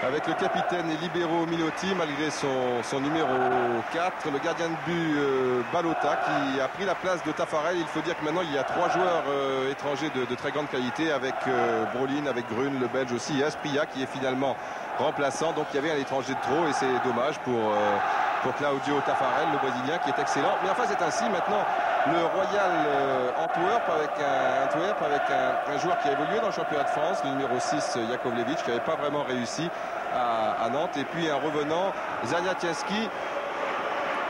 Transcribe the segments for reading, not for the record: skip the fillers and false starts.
avec le capitaine et libéro Minotti malgré son numéro 4, le gardien de but Balota qui a pris la place de Taffarel. Il faut dire que maintenant il y a 3 joueurs étrangers de très grande qualité avec Brolin, avec Grun, le Belge aussi, et Asprilla qui est finalement remplaçant. Donc il y avait un étranger de trop et c'est dommage pour Claudio Taffarel, le Brésilien, qui est excellent. Mais enfin c'est ainsi maintenant. Le Royal Antwerp avec un joueur qui a évolué dans le championnat de France, le numéro 6 Jakovlevic, qui n'avait pas vraiment réussi à Nantes, et puis un revenant Zaniatinski.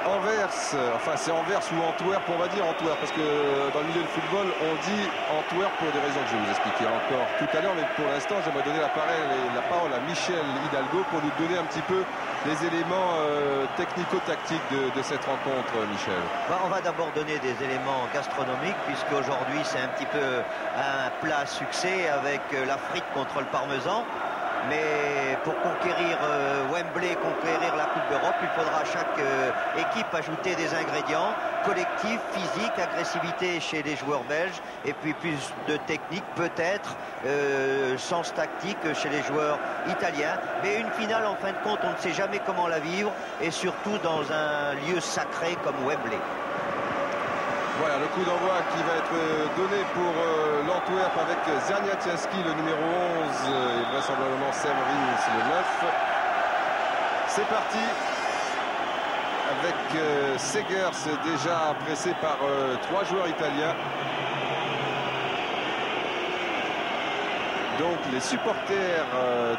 Anvers, enfin c'est Anvers ou Antwerp, on va dire Antwerp, parce que dans le milieu du football on dit Antwerp pour des raisons que je vais vous expliquer encore tout à l'heure, mais pour l'instant j'aimerais donner la parole à Michel Hidalgo pour nous donner un petit peu les éléments technico-tactiques de cette rencontre, Michel. On va d'abord donner des éléments gastronomiques, puisque aujourd'hui c'est un petit peu un plat succès avec la frite contre le parmesan. Mais pour conquérir Wembley, conquérir la Coupe d'Europe, il faudra à chaque équipe ajouter des ingrédients collectifs, physiques, agressivité chez les joueurs belges, et puis plus de technique peut-être, sens tactique chez les joueurs italiens. Mais une finale, en fin de compte, on ne sait jamais comment la vivre, et surtout dans un lieu sacré comme Wembley. Voilà le coup d'envoi qui va être donné pour l'Antwerp avec Zaniatinski, le numéro 11, et vraisemblablement Severins, le 9. C'est parti avec Segers déjà pressé par 3 joueurs italiens. Donc les supporters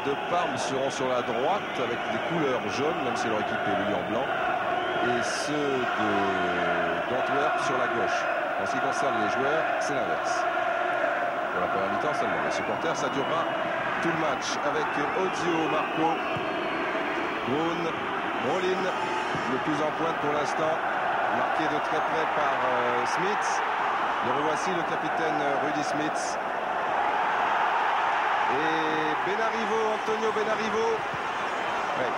de Parme seront sur la droite avec des couleurs jaunes, même si leur équipe est évolue en blanc, et ceux d'Antwerp sur la gauche. En ce qui concerne les joueurs, c'est l'inverse. Pour la première mi-temps seulement. Les supporters, ça durera tout le match avec Odio Marco, Brun, Brolin, le plus en pointe pour l'instant, marqué de très près par Smith. Le revoici, le capitaine Rudy Smith. Et Benarivo, Antonio Benarivo,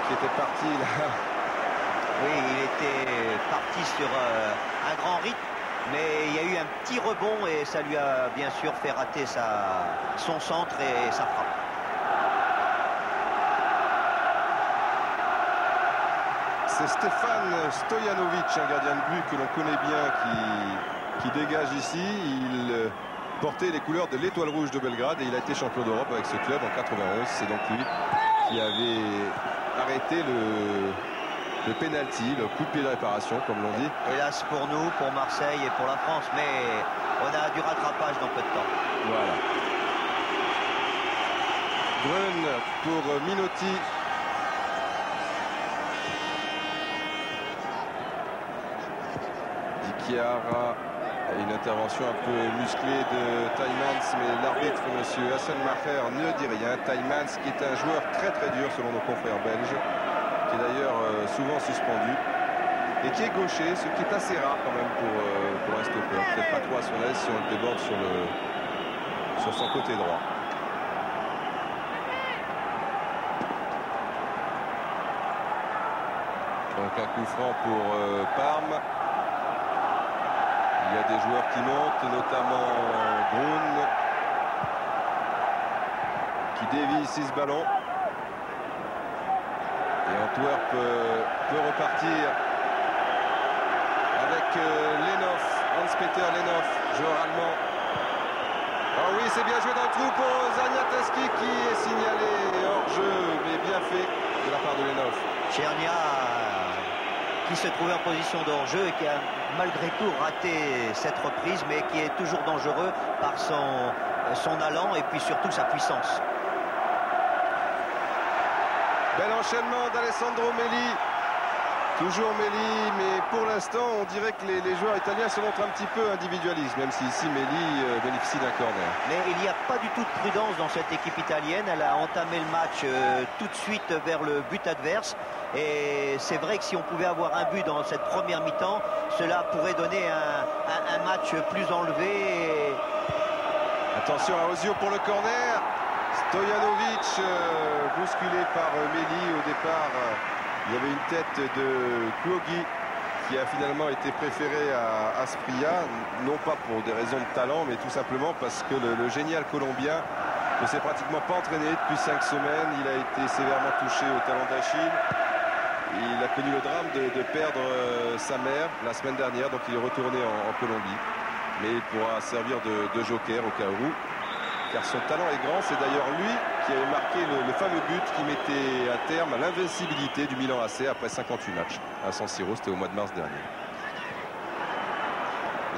qui était parti là. Oui, il était parti sur un grand rythme, mais il y a eu un petit rebond et ça lui a bien sûr fait rater son centre et sa frappe. C'est Stefan Stojanovic, un gardien de but que l'on connaît bien, qui dégage ici. Il portait les couleurs de l'Étoile Rouge de Belgrade et il a été champion d'Europe avec ce club en 91. C'est donc lui qui avait arrêté le penalty, le coup de pied de réparation, comme l'on dit. Hélas pour nous, pour Marseille et pour la France, mais on a du rattrapage dans peu de temps. Voilà. Grun pour Minotti. Di Chiara, une intervention un peu musclée de Tielemans, mais l'arbitre, M. Hasselmacher, ne dit rien. Tielemans, qui est un joueur très très dur selon nos confrères belges, qui est d'ailleurs souvent suspendu et qui est gaucher, ce qui est assez rare quand même pour un stopper. Peut-être pas trop à son aise si on le déborde sur son côté droit. Donc un coup franc pour Parme. Il y a des joueurs qui montent, notamment Brun, qui dévie ici ce ballon. Et Antwerp peut repartir avec Lenhoff, Hans-Peter Lenhoff, joueur allemand. Ah oui, c'est bien joué dans le trou pour Zaniatinski qui est signalé hors-jeu, mais bien fait de la part de Lenhoff. Tchernia qui se trouvait en position de hors-jeu et qui a malgré tout raté cette reprise, mais qui est toujours dangereux par son allant et puis surtout sa puissance. Bel enchaînement d'Alessandro Melli. Toujours Melli, mais pour l'instant, on dirait que les joueurs italiens se montrent un petit peu individualistes, même si ici Melli bénéficie d'un corner. Mais il n'y a pas du tout de prudence dans cette équipe italienne. Elle a entamé le match tout de suite vers le but adverse. Et c'est vrai que si on pouvait avoir un but dans cette première mi-temps, cela pourrait donner un match plus enlevé. Attention à Ozio pour le corner. Stojanovic bousculé par Melli au départ. Il y avait une tête de Kloghi qui a finalement été préféré à Asprilla, non pas pour des raisons de talent, mais tout simplement parce que le génial Colombien ne s'est pratiquement pas entraîné depuis 5 semaines. Il a été sévèrement touché au talon d'Achille. Il a connu le drame de perdre sa mère la semaine dernière, donc il est retourné en Colombie. Mais il pourra servir de joker au cas où, car son talent est grand. C'est d'ailleurs lui qui avait marqué le fameux but qui mettait un terme à l'invincibilité du Milan AC après 58 matchs à San Siro. C'était au mois de mars dernier.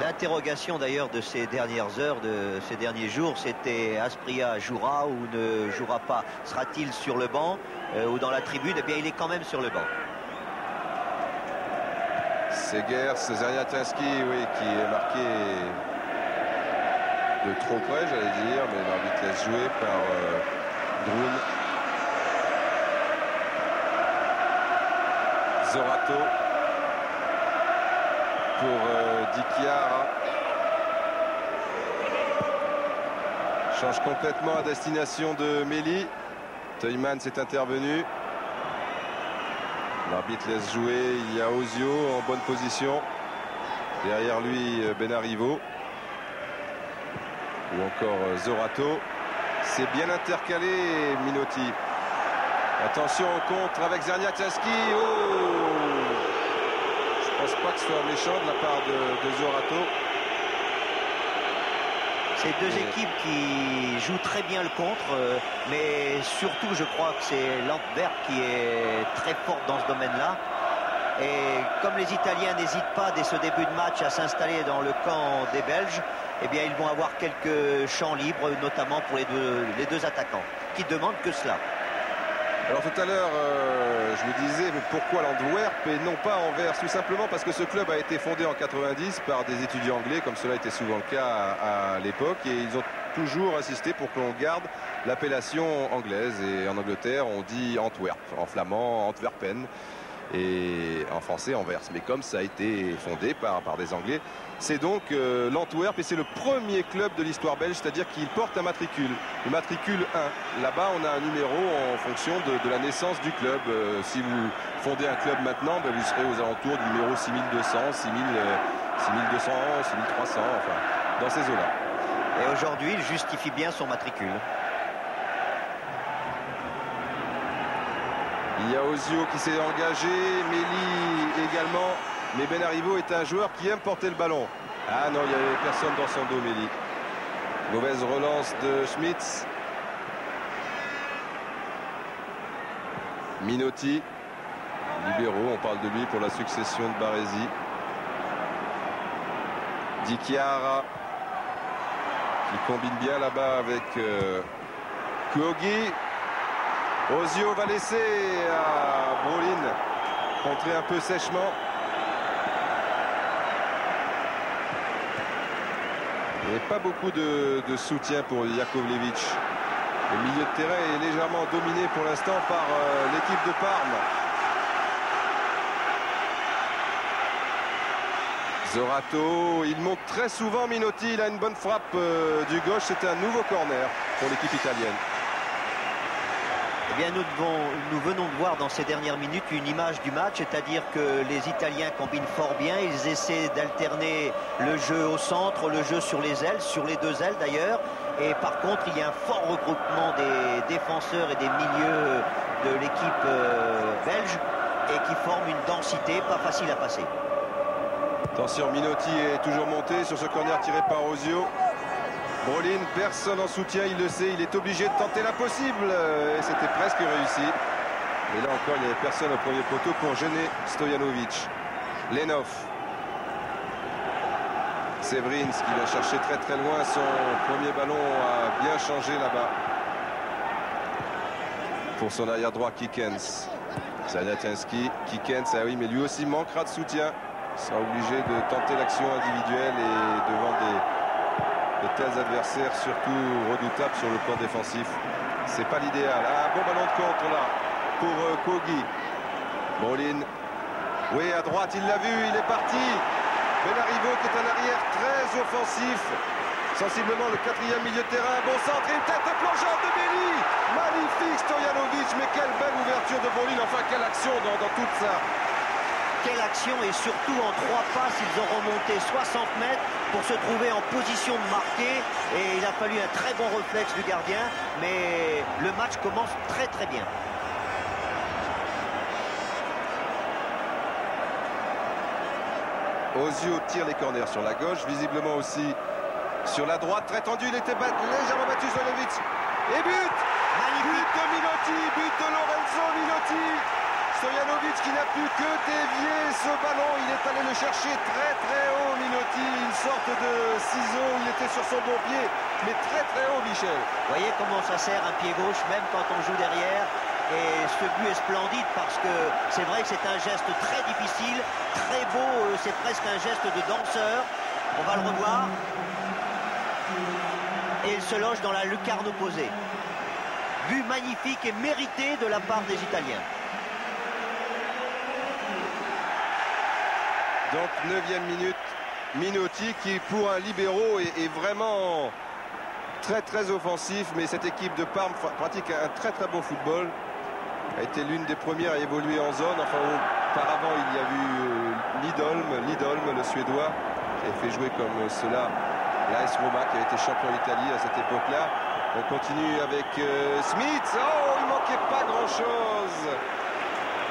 L'interrogation d'ailleurs de ces dernières heures, de ces derniers jours, c'était Asprilla jouera ou ne jouera pas. Sera-t-il sur le banc ou dans la tribune? Eh bien, il est quand même sur le banc. Segers, Zerniatinski, oui, qui est marqué de trop près, j'allais dire, mais l'arbitre laisse jouer par Drun. Zorato pour Di Chiara. Change complètement à destination de Méli. Teumann s'est intervenu. L'arbitre laisse jouer. Il y a Ozio en bonne position. Derrière lui, Benarivo. Ou encore Zorato. C'est bien intercalé, Minotti. Attention au contre avec Zerniatinski. Oh! Je pense pas que ce soit méchant de la part de Zorato. Ces deux équipes qui jouent très bien le contre, mais surtout je crois que c'est l'Antwerp qui est très forte dans ce domaine-là. Et comme les Italiens n'hésitent pas dès ce début de match à s'installer dans le camp des Belges, eh bien ils vont avoir quelques champs libres, notamment pour les deux attaquants, qui demandent que cela. Alors tout à l'heure, je vous disais, mais pourquoi l'Antwerp et non pas Anvers? Tout simplement parce que ce club a été fondé en 90 par des étudiants anglais, comme cela était souvent le cas à l'époque, et ils ont toujours insisté pour qu'on garde l'appellation anglaise. Et en Angleterre, on dit Antwerp, en flamand Antwerpen, et en français Anvers. Mais comme ça a été fondé par des Anglais, c'est donc l'Antwerp, et c'est le premier club de l'histoire belge, c'est-à-dire qu'il porte un matricule, le matricule 1. Là-bas, on a un numéro en fonction de la naissance du club. Si vous fondez un club maintenant, ben, vous serez aux alentours du numéro 6200, 6211, 6300, enfin, dans ces eaux-là. Et aujourd'hui, il justifie bien son matricule. Il y a Ozio qui s'est engagé, Méli également, mais Benarivo est un joueur qui aime porter le ballon. Ah non, il n'y avait personne dans son dos, Méli. Mauvaise relance de Schmitz. Minotti, libéraux, on parle de lui pour la succession de Baresi. Di Chiara, qui combine bien là-bas avec Kuogi. Ozio va laisser à Brolin contrer un peu sèchement. Il n'y a pas beaucoup de soutien pour Jakovlevic. Le milieu de terrain est légèrement dominé pour l'instant par l'équipe de Parme. Zorato, il monte très souvent Minotti, il a une bonne frappe du gauche. C'est un nouveau corner pour l'équipe italienne. Eh bien, nous venons de voir dans ces dernières minutes une image du match, c'est-à-dire que les Italiens combinent fort bien. Ils essaient d'alterner le jeu au centre, le jeu sur les ailes, sur les deux ailes d'ailleurs. Et par contre, il y a un fort regroupement des défenseurs et des milieux de l'équipe belge et qui forment une densité pas facile à passer. Attention, Minotti est toujours monté sur ce corner tiré par Ozio. Brolin, personne en soutien, il le sait, il est obligé de tenter l'impossible. Et c'était presque réussi. Mais là encore, il n'y avait personne au premier poteau pour gêner Stojanovic. Lenov. Severins qui va chercher très très loin. Son premier ballon a bien changé là-bas. Pour son arrière droit, Kikens. Zerniatinski, Kikens, ah oui, mais lui aussi manquera de soutien. Il sera obligé de tenter l'action individuelle et devant de tels adversaires, surtout redoutables sur le plan défensif. C'est pas l'idéal. Ah, bon ballon de contre là pour Kogi. Brolin. Oui, à droite, il l'a vu, il est parti. Benarivo qui est un arrière très offensif. Sensiblement le quatrième milieu de terrain. Bon centre, une tête de plongeante de Méli. Magnifique Stojanovic, mais quelle belle ouverture de Brolin. Enfin, quelle action dans toute Quelle action, et surtout en 3 passes, ils ont remonté 60 mètres pour se trouver en position de marquer. Et il a fallu un très bon réflexe du gardien, mais le match commence très très bien. Ozio tire les corners sur la gauche, visiblement aussi sur la droite. Très tendu, il était légèrement battu Stojanovic. Et but! But de Minotti, but de Lorenzo Minotti. Stojanovic qui n'a plus que dévier ce ballon. Il est allé le chercher très très haut, Minotti. Une sorte de ciseau, il était sur son bon pied, mais très très haut, Michel. Vous voyez comment ça sert un pied gauche, même quand on joue derrière. Et ce but est splendide parce que c'est vrai que c'est un geste très difficile, très beau, c'est presque un geste de danseur. On va le revoir. Et il se loge dans la lucarne opposée. But magnifique et mérité de la part des Italiens. Donc 9e minute, Minotti qui pour un libéro est vraiment très très offensif, mais cette équipe de Parme pratique un très très beau football. A été l'une des premières à évoluer en zone. Enfin, auparavant, il y a eu Lidholm, le Suédois, qui a fait jouer comme cela l'AS Roma, qui a été champion d'Italie à cette époque-là. On continue avec Smith. Oh, il manquait pas grand-chose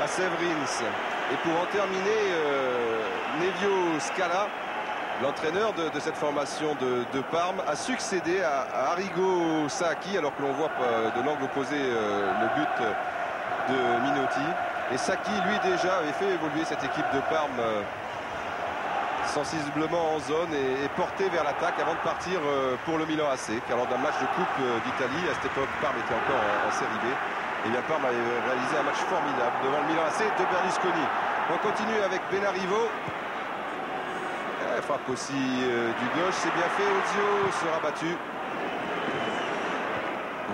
à Severins. Et pour en terminer, Nevio Scala, l'entraîneur de cette formation de Parme, a succédé à Arrigo Sacchi, alors que l'on voit de l'angle opposé le but de Minotti. Et Sacchi, lui, déjà avait fait évoluer cette équipe de Parme sensiblement en zone et porté vers l'attaque avant de partir pour le Milan AC, car lors d'un match de Coupe d'Italie, à cette époque Parme était encore en série B, et bien Parme avait réalisé un match formidable devant le Milan AC de Berlusconi. On continue avec Benarivo. Frappe aussi du gauche, c'est bien fait. Ozio sera battu.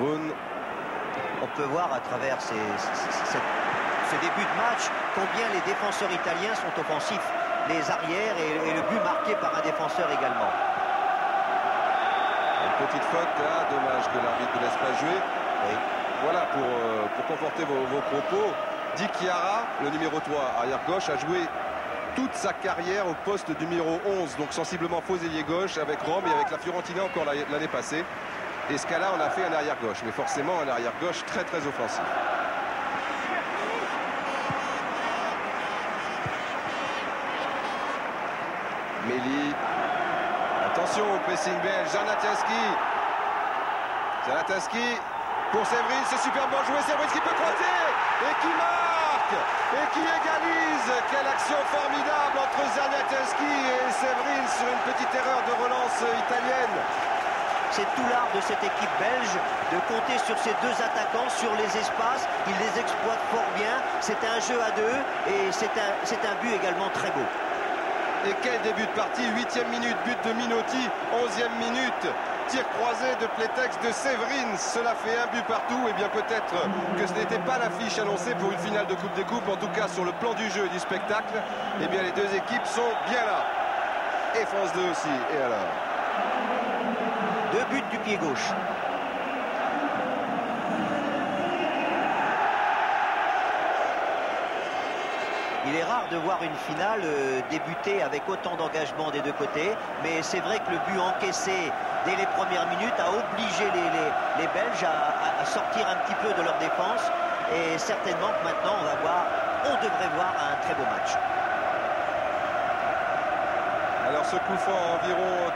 Brun. On peut voir à travers ce début de match combien les défenseurs italiens sont offensifs. Les arrières et le but marqué par un défenseur également. Une petite faute là, dommage que l'arbitre ne laisse pas jouer. Oui. Voilà, pour conforter vos propos, Di Chiara, le numéro 3 arrière gauche, a joué toute sa carrière au poste numéro 11, donc sensiblement faux ailier gauche avec Rome et avec la Fiorentina encore l'année passée. Et Scala en a fait un arrière gauche, mais forcément un arrière gauche très très offensif. Méli. Attention au pressing belge. Zanatinski pour Severins, c'est superbement joué. Severins qui peut croiser et qui marque et qui égalise. Quelle action formidable entre Zanatinski et Severins sur une petite erreur de relance italienne. C'est tout l'art de cette équipe belge de compter sur ces deux attaquants, sur les espaces. Ils les exploitent fort bien. C'est un jeu à deux et c'est un but également très beau. Et quel début de partie, 8e minute, but de Minotti, 11e minute, tir croisé de Pletex de Severins. Cela fait un but partout. Et bien peut-être que ce n'était pas l'affiche annoncée pour une finale de Coupe des Coupes. En tout cas, sur le plan du jeu et du spectacle, et bien les deux équipes sont bien là. Et France 2 aussi. Et alors ? 2 buts du pied gauche. Il est rare de voir une finale débuter avec autant d'engagement des deux côtés, mais c'est vrai que le but encaissé dès les premières minutes a obligé les Belges à sortir un petit peu de leur défense, et certainement que maintenant on devrait voir un très beau match. Alors ce coup franc à environ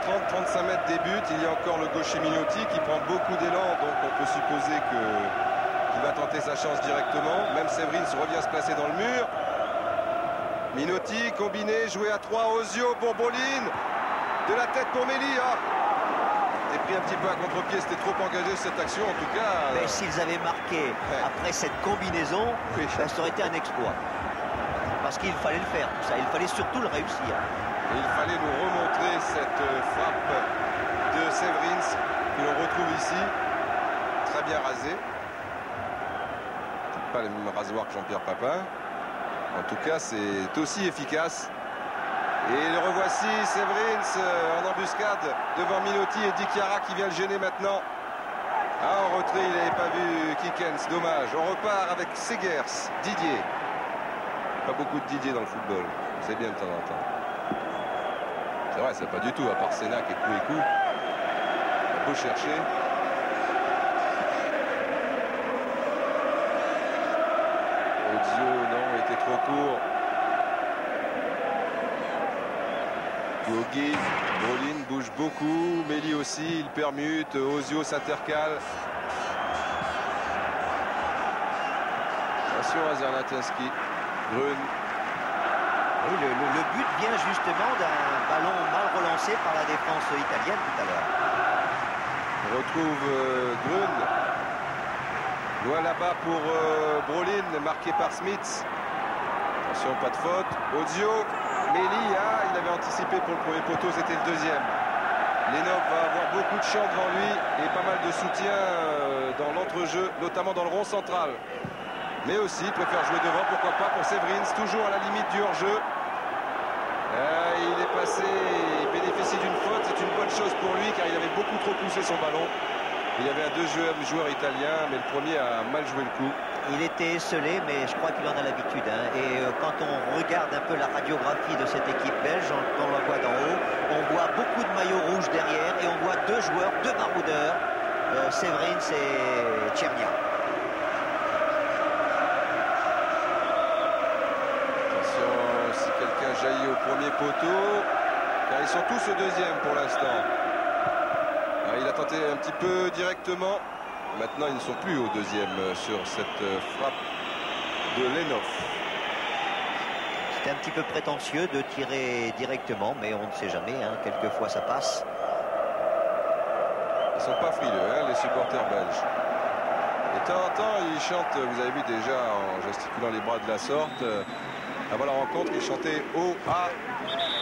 30-35 mètres des buts, il y a encore le gaucher Minotti qui prend beaucoup d'élan, donc on peut supposer qu'il va tenter sa chance directement. Même Severins revient se placer dans le mur. Minotti combiné, joué à 3, Ozio pour Bolin, de la tête pour Méli. Et pris un petit peu à contre-pied, c'était trop engagé cette action en tout cas. Mais s'ils avaient marqué après cette combinaison, oui, ça aurait été un exploit. Parce qu'il fallait le faire, tout ça, il fallait surtout le réussir. Et il fallait nous remontrer cette frappe de Severins que l'on retrouve ici, très bien rasé. Pas le même rasoir que Jean-Pierre Papin. En tout cas, c'est aussi efficace. Et le revoici, Severins en embuscade devant Minotti et Di Chiara qui vient le gêner maintenant. En retrait, il n'avait pas vu Kikens, dommage. On repart avec Segers, Didier. pas beaucoup de Didier dans le football. C'est bien de temps en temps. C'est vrai, c'est pas du tout, à part Sénac et Kouékou. On peut chercher. Ozio, non, était trop court. Yogi, Brolin bouge beaucoup. Méli aussi, il permute. Ozio s'intercale. Attention à Zernatinski. Grun. Oui, le but vient justement d'un ballon mal relancé par la défense italienne tout à l'heure. On retrouve Grun. Loin là-bas pour Brolin, marqué par Smith. Attention, pas de faute. Ozio, Méli, il avait anticipé pour le premier poteau, c'était le deuxième. Lenov va avoir beaucoup de champs devant lui et pas mal de soutien dans l'entrejeu, notamment dans le rond central. Mais aussi, il préfère jouer devant, pourquoi pas, pour Severins, toujours à la limite du hors-jeu. Il est passé, il bénéficie d'une faute, c'est une bonne chose pour lui car il avait beaucoup trop poussé son ballon. Il y avait un deuxième joueur italien, mais le premier a mal joué le coup. Il était esselé, mais je crois qu'il en a l'habitude. Et quand on regarde un peu la radiographie de cette équipe belge, on la voit d'en haut, on voit beaucoup de maillots rouges derrière et on voit deux joueurs, deux maraudeurs, Severins et Tchernia. Attention, si quelqu'un jaillit au premier poteau, car ils sont tous au deuxième pour l'instant. Il a tenté un petit peu directement. Maintenant, ils ne sont plus au deuxième sur cette frappe de Lenov. C'était un petit peu prétentieux de tirer directement, mais on ne sait jamais. Quelquefois, ça passe. Ils ne sont pas frileux, les supporters belges. Et de temps en temps, ils chantent, vous avez vu déjà en gesticulant les bras de la sorte, avant la rencontre, ils chantaient O.A.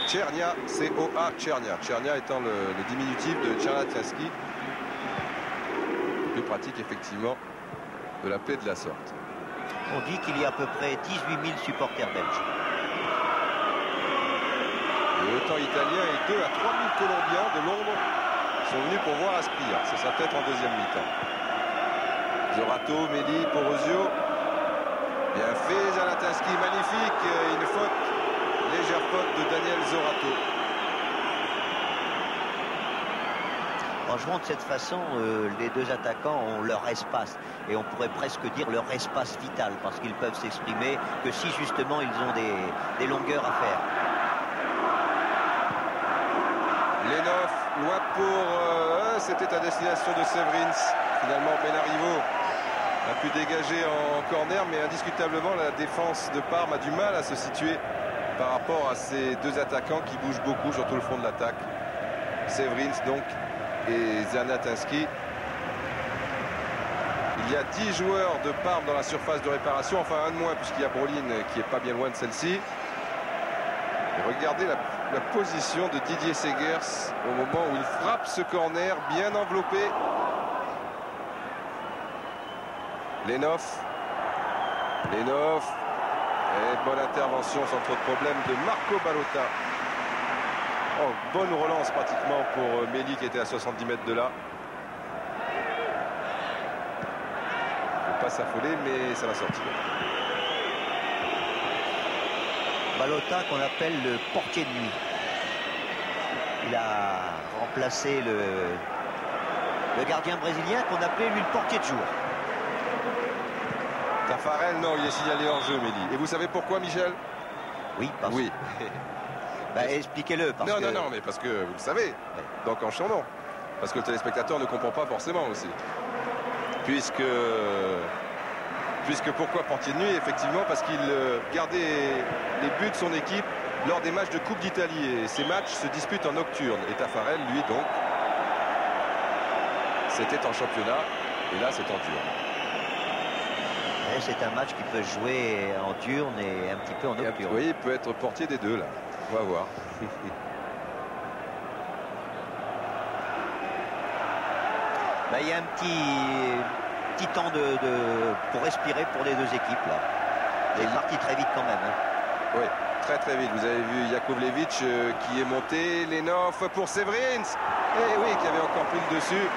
Tchernia, c'est O.A. Tchernia. Tchernia étant le diminutif de Zernatinski. Plus pratique effectivement de l'appeler de la sorte. On dit qu'il y a à peu près 18 000 supporters belges. Et autant italiens et 2 à 3 000 Colombiens de Londres sont venus pour voir Asprilla. Ce sera peut-être en deuxième mi-temps. Zorato, Méli, Porozio. Bien fait, Zernatinski, magnifique. Une faute, légère faute de Daniel Zorato. En jouant de cette façon, les deux attaquants ont leur espace. Et on pourrait presque dire leur espace vital, parce qu'ils peuvent s'exprimer que si justement ils ont des longueurs à faire. Lenov, loin pour... c'était à destination de Severins. Finalement, Benarivo a pu dégager en corner, mais indiscutablement, la défense de Parme a du mal à se situer par rapport à ces deux attaquants qui bougent beaucoup, surtout le front de l'attaque. Severins, donc, et Zernatinski. Il y a 10 joueurs de Parme dans la surface de réparation, enfin un de moins puisqu'il y a Brolin qui est pas bien loin de celle-ci. Et regardez la position de Didier Segers au moment où il frappe ce corner bien enveloppé. Lenov. Et bonne intervention sans trop de problème de Marco Ballotta. Oh, bonne relance pratiquement pour Méli qui était à 70 mètres de là. Il ne faut pas s'affoler, mais ça va sortir. Ballotta qu'on appelle le portier de nuit. Il a remplacé le gardien brésilien qu'on appelait lui le portier de jour. Taffarel, non, il est signalé hors jeu, Méli. Et vous savez pourquoi, Michel? Oui, parce oui. Expliquez-le. Non, mais parce que vous le savez. Ouais. Donc en chantant. Parce que le téléspectateur ne comprend pas forcément aussi. Puisque pourquoi portier de nuit? Effectivement, parce qu'il gardait les buts de son équipe lors des matchs de Coupe d'Italie. Et ces matchs se disputent en nocturne. Et Taffarel, lui, donc, c'était en championnat. Et là, c'est en diurne. C'est un match qui peut jouer en diurne et un petit peu en nocturne. Oui, il peut être portier des deux, là. On va voir. Il y a un petit temps pour respirer pour les deux équipes là. Il est parti très vite quand même. Oui, très vite. Vous avez vu Jakovlevic qui est monté. Lenov pour Severins. Et oui, qui avait encore pris le dessus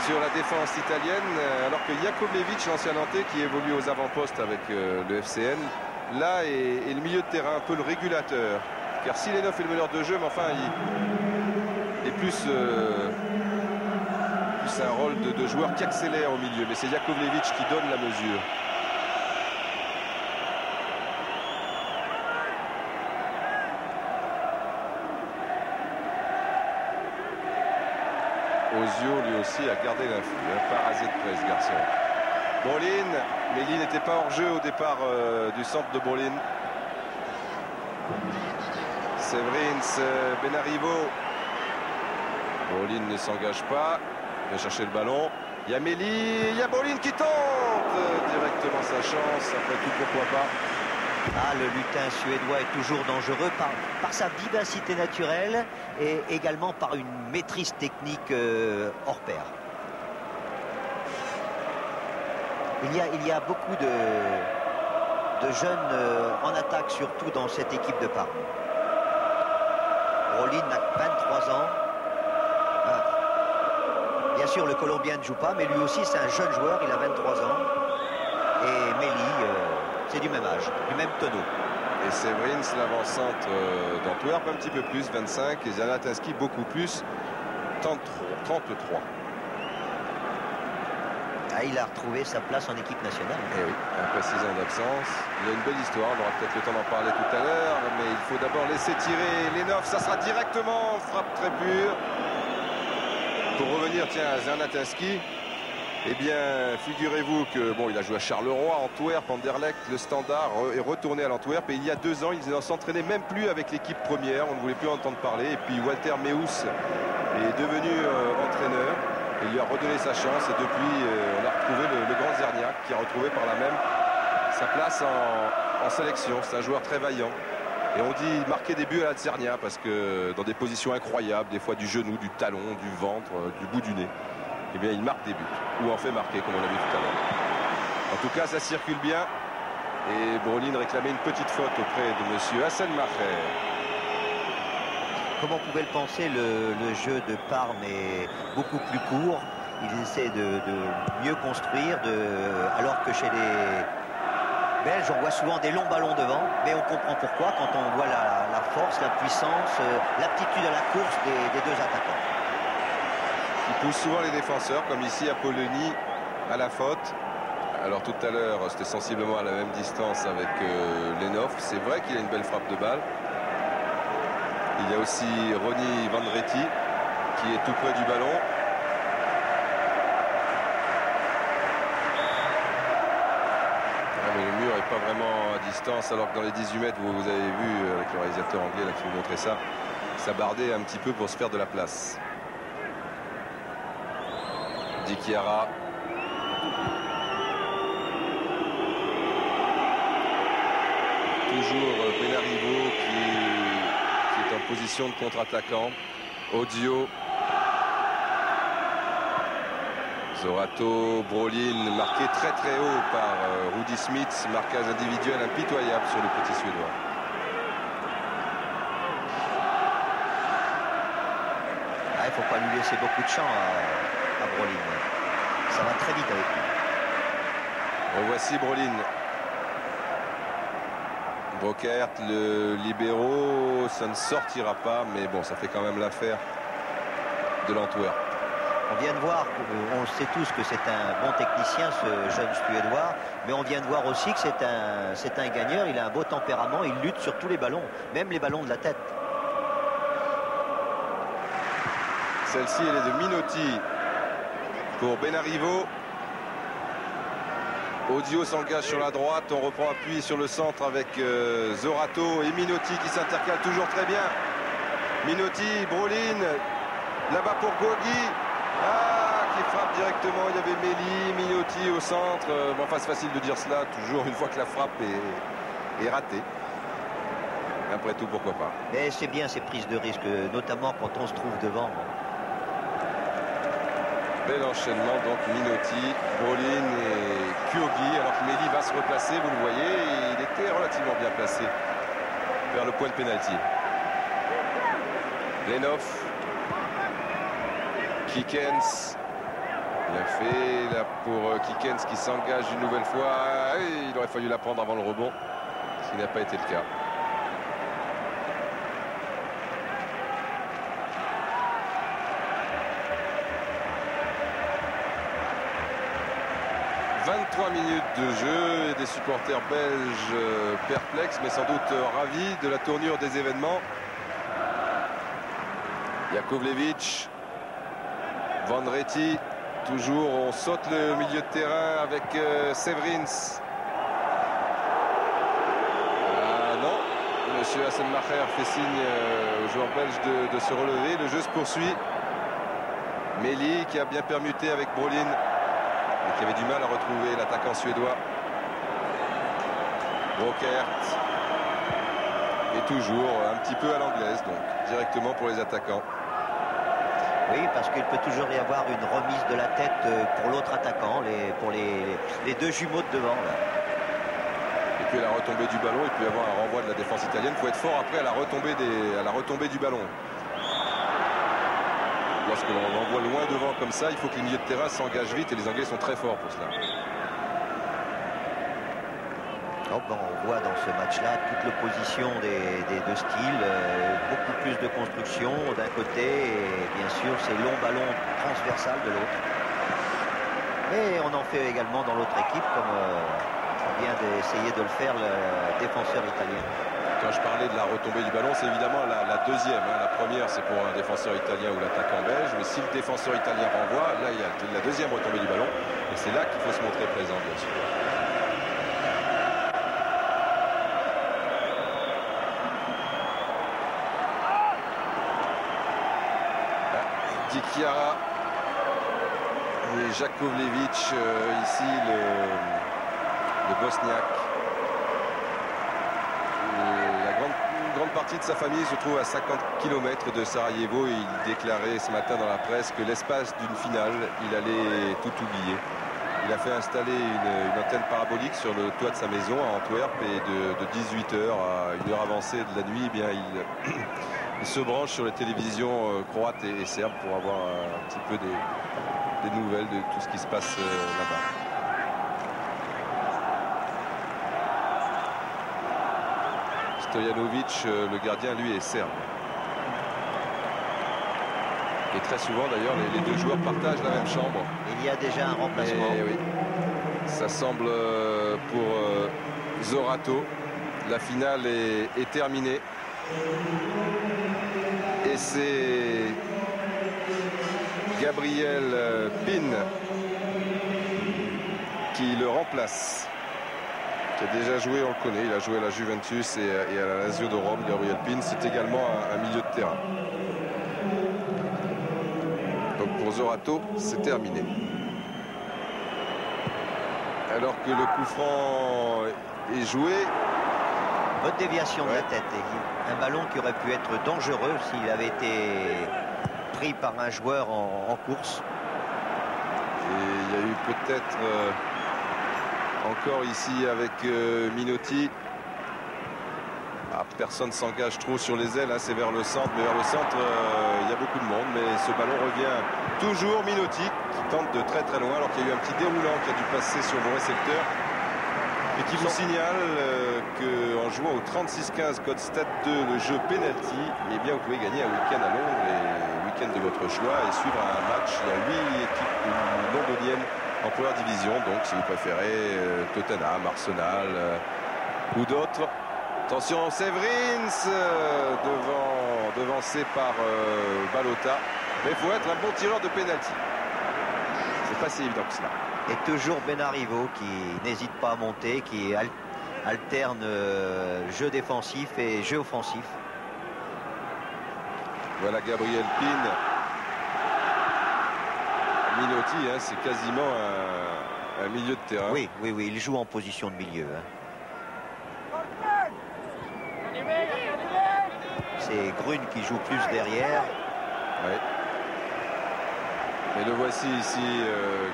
sur la défense italienne. Alors que Jakovlevic, l'ancien Nantais qui évolue aux avant-postes avec le FCN, là est le milieu de terrain, un peu le régulateur. Car si Lenov est le meneur de jeu, mais enfin il est plus un rôle de joueur qui accélère au milieu. Mais c'est Jakovlevic qui donne la mesure. Ozio lui aussi a gardé l'influx, parasé de près ce garçon. Brolin, Méli n'était pas hors jeu au départ du centre de Brolin. Severins, Benarivo. Brolin ne s'engage pas. Il va chercher le ballon. Il y a Méli, il y a Brolin qui tente directement sa chance. Après tout, pourquoi pas. Ah, le lutin suédois est toujours dangereux par sa vivacité naturelle et également par une maîtrise technique hors pair. Il y a beaucoup de jeunes en attaque, surtout dans cette équipe de Parme. Brolin a 23 ans. Bien sûr, le Colombien ne joue pas, mais lui aussi, c'est un jeune joueur. Il a 23 ans. Et Méli, c'est du même âge, du même tonneau. Et Severins, l'avancante d'Antwerp, un petit peu plus, 25. Et Zanatinski, beaucoup plus, 33. Ah, il a retrouvé sa place en équipe nationale. Et oui, après 6 ans d'absence. Il a une belle histoire, on aura peut-être le temps d'en parler tout à l'heure. Mais il faut d'abord laisser tirer Lenov. Ça sera directement frappe très pure. Pour revenir, tiens, à Zanatinski. Eh bien, figurez-vous que, bon, il a joué à Charleroi, Antwerp, Anderlecht, le Standard, est retourné à l'Antwerp. Et il y a 2 ans, il ne s'entraînait même plus avec l'équipe première. On ne voulait plus en entendre parler. Et puis Walter Meus est devenu entraîneur. Il lui a redonné sa chance. Et depuis, on a retrouvé le grand Zerniak, qui a retrouvé par là même sa place en sélection. C'est un joueur très vaillant. Et on dit marquer des buts à la Zernia, parce que dans des positions incroyables, des fois du genou, du talon, du ventre, du bout du nez. Eh bien, il marque des buts, ou en fait marquer, comme on l'a vu tout à l'heure. En tout cas, ça circule bien. Et Brolin réclamait une petite faute auprès de monsieur Hasselmacher. Comme on pouvait le penser, le jeu de Parme est beaucoup plus court. Il essaie de mieux construire, alors que chez les Belges, on voit souvent des longs ballons devant. Mais on comprend pourquoi quand on voit la force, la puissance, l'aptitude à la course des deux attaquants. Il pousse souvent les défenseurs, comme ici à Polony, à la faute. Alors tout à l'heure, c'était sensiblement à la même distance avec Lenov. C'est vrai qu'il a une belle frappe de balle. Il y a aussi Ronny Vandretti qui est tout près du ballon. Ah, mais le mur n'est pas vraiment à distance, alors que dans les 18 mètres, vous avez vu avec le réalisateur anglais là, qui vous montrait ça, ça bardait un petit peu pour se faire de la place. Dichiara. Toujours Benarivo qui est en position de contre-attaquant. Ozio. Zorato, Brolin, marqué très très haut par Rudy Smith. Marquage individuel impitoyable sur le petit Suédois. Ah, il ne faut pas lui laisser beaucoup de champ à Brolin. Ça va très vite avec lui. Revoici Brolin. Brokert, le libéro, ça ne sortira pas, mais bon, ça fait quand même l'affaire de l'Antwerp. On vient de voir, on sait tous que c'est un bon technicien, ce jeune Suédois, mais on vient de voir aussi que c'est un gagneur, il a un beau tempérament, il lutte sur tous les ballons, même les ballons de la tête. Celle-ci, elle est de Minotti pour Benarivo. Ozio s'engage sur la droite, on reprend appui sur le centre avec Zorato et Minotti qui s'intercalent toujours très bien. Minotti, Brolin, là-bas pour Guogui. Ah, qui frappe directement, il y avait Méli, Minotti au centre. Bon, enfin, c'est facile de dire cela, toujours une fois que la frappe est ratée. Après tout, pourquoi pas. Mais c'est bien ces prises de risque, notamment quand on se trouve devant. Bel enchaînement, donc Minotti, Brolin et Kyogi. Alors que Méli va se replacer, vous le voyez, il était relativement bien placé vers le point de pénalty. Lenov, Kikens, il a fait là pour Kikens qui s'engage une nouvelle fois. Il aurait fallu la prendre avant le rebond. qui n'a pas été le cas. « 23 minutes de jeu et des supporters belges perplexes mais sans doute ravis de la tournure des événements. Jakovlevic, Vendretti, toujours on saute le milieu de terrain avec Severins. Ah non, monsieur Hasselmacher fait signe aux joueurs belges de se relever. Le jeu se poursuit. Meli qui a bien permuté avec Brolin, mais qui avait du mal à retrouver l'attaquant suédois. Brokert. Et toujours un petit peu à l'anglaise, donc directement pour les attaquants. Oui, parce qu'il peut toujours y avoir une remise de la tête pour l'autre attaquant, pour les deux jumeaux de devant. Là. Et puis à la retombée du ballon, il peut y avoir un renvoi de la défense italienne. Il faut être fort après à la retombée du ballon. Lorsque l'on l'envoie loin devant comme ça, il faut que les milieux de terrain s'engagent vite et les Anglais sont très forts pour cela. Oh, ben, on voit dans ce match-là toute l'opposition des deux styles, beaucoup plus de construction d'un côté et bien sûr ces longs ballons transversales de l'autre. Et on en fait également dans l'autre équipe comme vient d'essayer de le faire le défenseur italien. Quand je parlais de la retombée du ballon, c'est évidemment la deuxième. Hein. La première, c'est pour un défenseur italien ou l'attaquant belge. Mais si le défenseur italien renvoie, là, il y a la deuxième retombée du ballon. Et c'est là qu'il faut se montrer présent, bien sûr. Di Chiara et Jakovlevic, ici le Bosniaque. Une grande partie de sa famille se trouve à 50 km de Sarajevo et il déclarait ce matin dans la presse que l'espace d'une finale, il allait tout oublier. Il a fait installer une antenne parabolique sur le toit de sa maison à Antwerp et de 18h à une heure avancée de la nuit, eh bien, il se branche sur les télévisions croates et serbes pour avoir un petit peu des nouvelles de tout ce qui se passe là-bas. Stojanovic, le gardien, lui, est serbe. Et très souvent, d'ailleurs, les deux joueurs partagent la même chambre. Il y a déjà un remplacement. Oui. Ça semble pour Zorato. La finale est terminée. Et c'est Gabriel Pin qui le remplace. Qui a déjà joué, on le connaît, il a joué à la Juventus et à la Lazio de Rome. Gabriel Pin, c'est également un milieu de terrain. Donc pour Zorato, c'est terminé. Alors que le coup franc est joué. Bonne déviation de la tête. Un ballon qui aurait pu être dangereux s'il avait été pris par un joueur en course. Et il y a eu peut-être encore ici avec Minotti. Personne s'engage trop sur les ailes, hein, c'est vers le centre, mais vers le centre il y a beaucoup de monde, mais ce ballon revient toujours Minotti qui tente de très très loin alors qu'il y a eu un petit déroulant qui a dû passer sur vos récepteurs et qui vous signale qu'en jouant au 36-15 code Stade 2 le jeu penalty, eh bien vous pouvez gagner un week-end à Londres et week-end de votre choix et suivre un match. Il y a 8 équipes londoniennes en première division, donc si vous préférez Tottenham, Arsenal ou d'autres. Attention, Severins devancé par Balota. Mais il faut être un bon tireur de pénalty. C'est pas si évident que cela. Et toujours Benarivo qui n'hésite pas à monter, qui alterne jeu défensif et jeu offensif. Voilà Gabriel Pin. Minotti, hein, c'est quasiment un milieu de terrain. Oui, il joue en position de milieu. Hein. C'est Grune qui joue plus derrière. Ouais. Et le voici ici,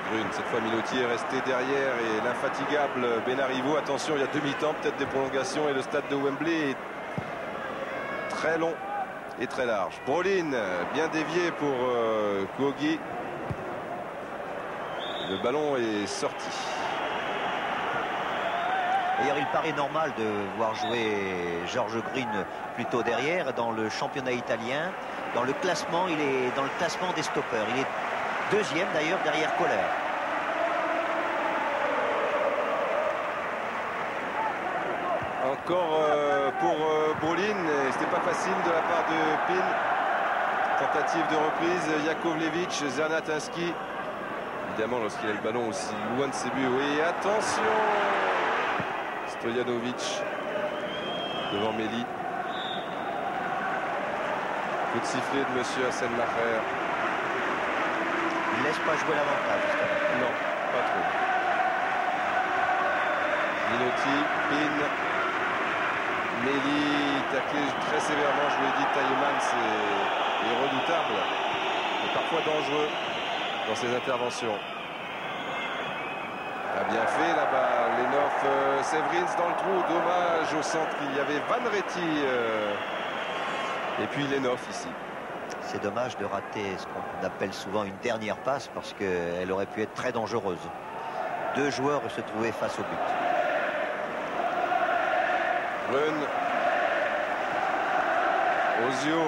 Grune. Cette fois, Minotti est resté derrière et l'infatigable Benarivo. Attention, il y a demi-temps, peut-être des prolongations et le stade de Wembley est très long et très large. Brolin, bien dévié pour Kuogi. Le ballon est sorti. D'ailleurs, il paraît normal de voir jouer George Green plutôt derrière. Dans le championnat italien, dans le classement, il est dans le classement des stoppeurs. Il est deuxième d'ailleurs derrière Kohler. Encore pour Brolin, c'était pas facile de la part de Pin. Tentative de reprise, Jakovlevic, Zernatinski. Évidemment, lorsqu'il a le ballon aussi loin de ses buts. Oui, attention, Stojanovic devant Méli. Coup de sifflet de monsieur Hassenmacher. Il ne laisse pas jouer l'avantage. Non, pas trop. Minotti, Pin, Méli, taclé très sévèrement, je vous l'ai dit, Taïeman est redoutable, mais parfois dangereux dans ses interventions. A bien fait là-bas, Lenov, Severins dans le trou, dommage au centre, il y avait Van Retti et puis Lenov ici. C'est dommage de rater ce qu'on appelle souvent une dernière passe parce qu'elle aurait pu être très dangereuse. Deux joueurs se trouvaient face au but. Run, Ozio,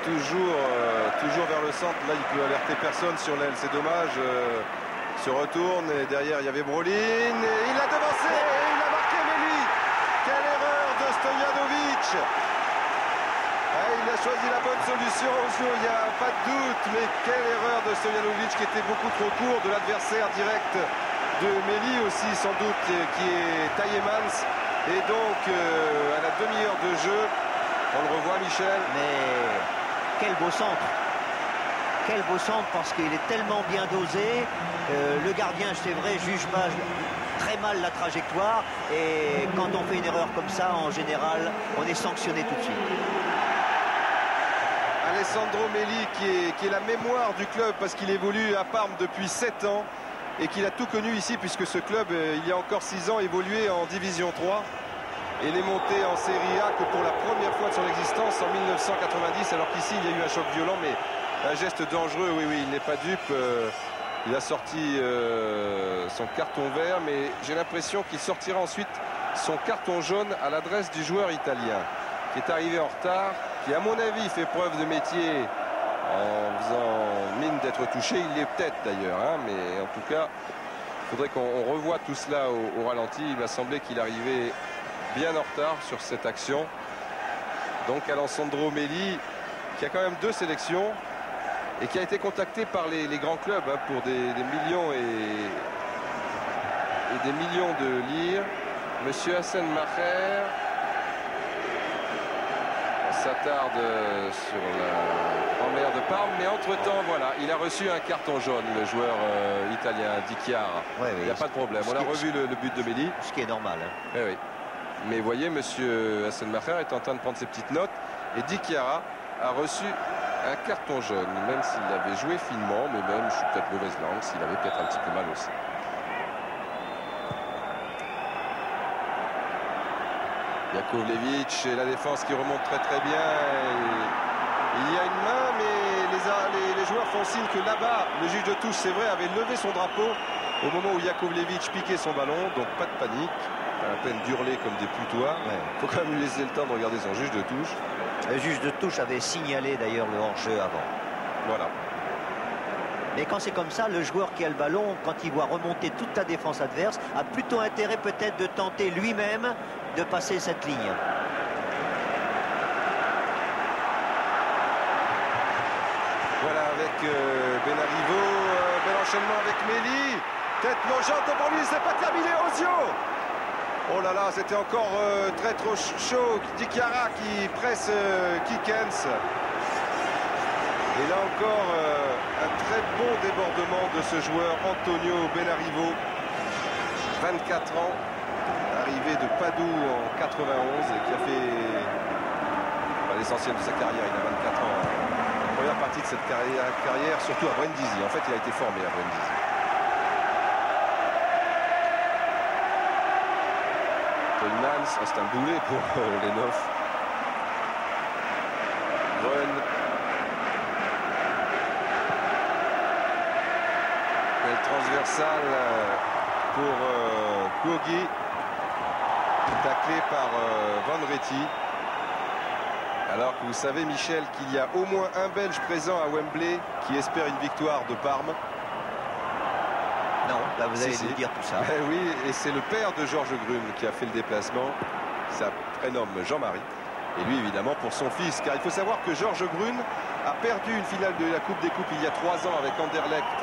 toujours vers le centre. Là, il peut alerter personne sur l'aile. C'est dommage. Se retourne et derrière, il y avait Brolin. Et il l'a devancé et il a marqué Méli. Quelle erreur de Stojanovic. Il a choisi la bonne solution. Ozio, il n'y a pas de doute. Mais quelle erreur de Stojanovic qui était beaucoup trop court de l'adversaire direct de Méli aussi, sans doute, qui est Taïemans. Et donc, à la demi-heure de jeu, on le revoit, Michel. Mais quel beau centre. Quel beau centre parce qu'il est tellement bien dosé. Le gardien, c'est vrai, juge pas très mal la trajectoire. Et quand on fait une erreur comme ça, en général, on est sanctionné tout de suite. Alessandro Méli qui est la mémoire du club parce qu'il évolue à Parme depuis 7 ans. Et qu'il a tout connu ici puisque ce club, il y a encore 6 ans, évoluait en Division 3 et n'est monté en Serie A que pour la première fois de son existence en 1990, alors qu'ici il y a eu un choc violent, mais un geste dangereux. Oui, il n'est pas dupe. Il a sorti son carton vert, mais j'ai l'impression qu'il sortira ensuite son carton jaune à l'adresse du joueur italien qui est arrivé en retard, qui à mon avis fait preuve de métier en faisant mine d'être touché. Il l'est peut-être d'ailleurs, hein, mais en tout cas, il faudrait qu'on revoie tout cela au ralenti. Il m'a semblé qu'il arrivait bien en retard sur cette action. Donc Alessandro Méli, qui a quand même 2 sélections et qui a été contacté par les grands clubs hein, pour des millions et des millions de lire. Monsieur Hassenmacher s'attarde sur la grand-mère de Parme, mais entre-temps, voilà, il a reçu un carton jaune, le joueur italien, Di Chiara. Ouais, il n'y a pas de problème. On a revu le but de Méli. Ce qui est normal. Hein. Oui. Mais voyez, monsieur Hassenmacher est en train de prendre ses petites notes, et Di Chiara a reçu un carton jaune, même s'il avait joué finement, mais même, je suis peut-être mauvaise langue, s'il avait peut-être un petit peu mal aussi. Jakovlevic et la défense qui remonte très bien. Et il y a une main, mais les joueurs font signe que là-bas, le juge de touche, c'est vrai, avait levé son drapeau au moment où Jakovlevic piquait son ballon. Donc pas de panique, pas la peine d'hurler comme des putois. Il faut quand même lui laisser le temps de regarder son juge de touche. Le juge de touche avait signalé d'ailleurs le hors-jeu avant. Voilà. Mais quand c'est comme ça, le joueur qui a le ballon, quand il voit remonter toute la défense adverse, a plutôt intérêt peut-être de tenter lui-même de passer cette ligne. Voilà avec Benarivo, bel enchaînement avec Méli. Tête plongeante pour lui, c'est pas terminé, Ozio. Oh là là, c'était encore très trop chaud. Di Chiara qui presse Kikens. Et là encore, un très bon débordement de ce joueur Antonio Benarivo, 24 ans, arrivé de Padoue en 91 et qui a fait l'essentiel de sa carrière. Il a 24 ans. La première partie de cette carrière, surtout à Brindisi. En fait, il a été formé à Brindisi. Tolmans, c'est un boulet pour les 9. Run. Transversale pour Kogi. Taclé par Van Réty. Alors que vous savez, Michel, qu'il y a au moins un Belge présent à Wembley qui espère une victoire de Parme. Non, là vous allez nous dire tout ça. Ben oui, et c'est le père de Georges Grune qui a fait le déplacement. Ça prénomme Jean-Marie. Et lui, évidemment, pour son fils. Car il faut savoir que Georges Grune a perdu une finale de la Coupe des Coupes il y a 3 ans avec Anderlecht.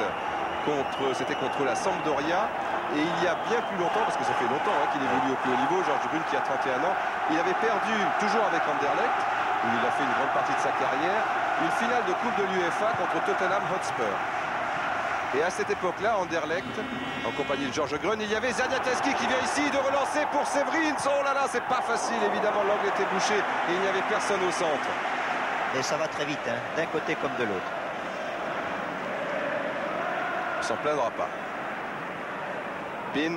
C'était contre la Sampdoria. Et il y a bien plus longtemps, parce que ça fait longtemps qu'il évolue au plus haut niveau, Georges Grune qui a 31 ans, il avait perdu, toujours avec Anderlecht, où il a fait une grande partie de sa carrière, une finale de Coupe de l'UEFA contre Tottenham Hotspur. Et à cette époque-là, Anderlecht, en compagnie de Georges Grune, il y avait Zaniateski qui vient ici de relancer pour Séverine. Oh là là, c'est pas facile, évidemment, l'angle était bouché et il n'y avait personne au centre. Et ça va très vite, d'un côté comme de l'autre. On s'en plaindra pas. Pin.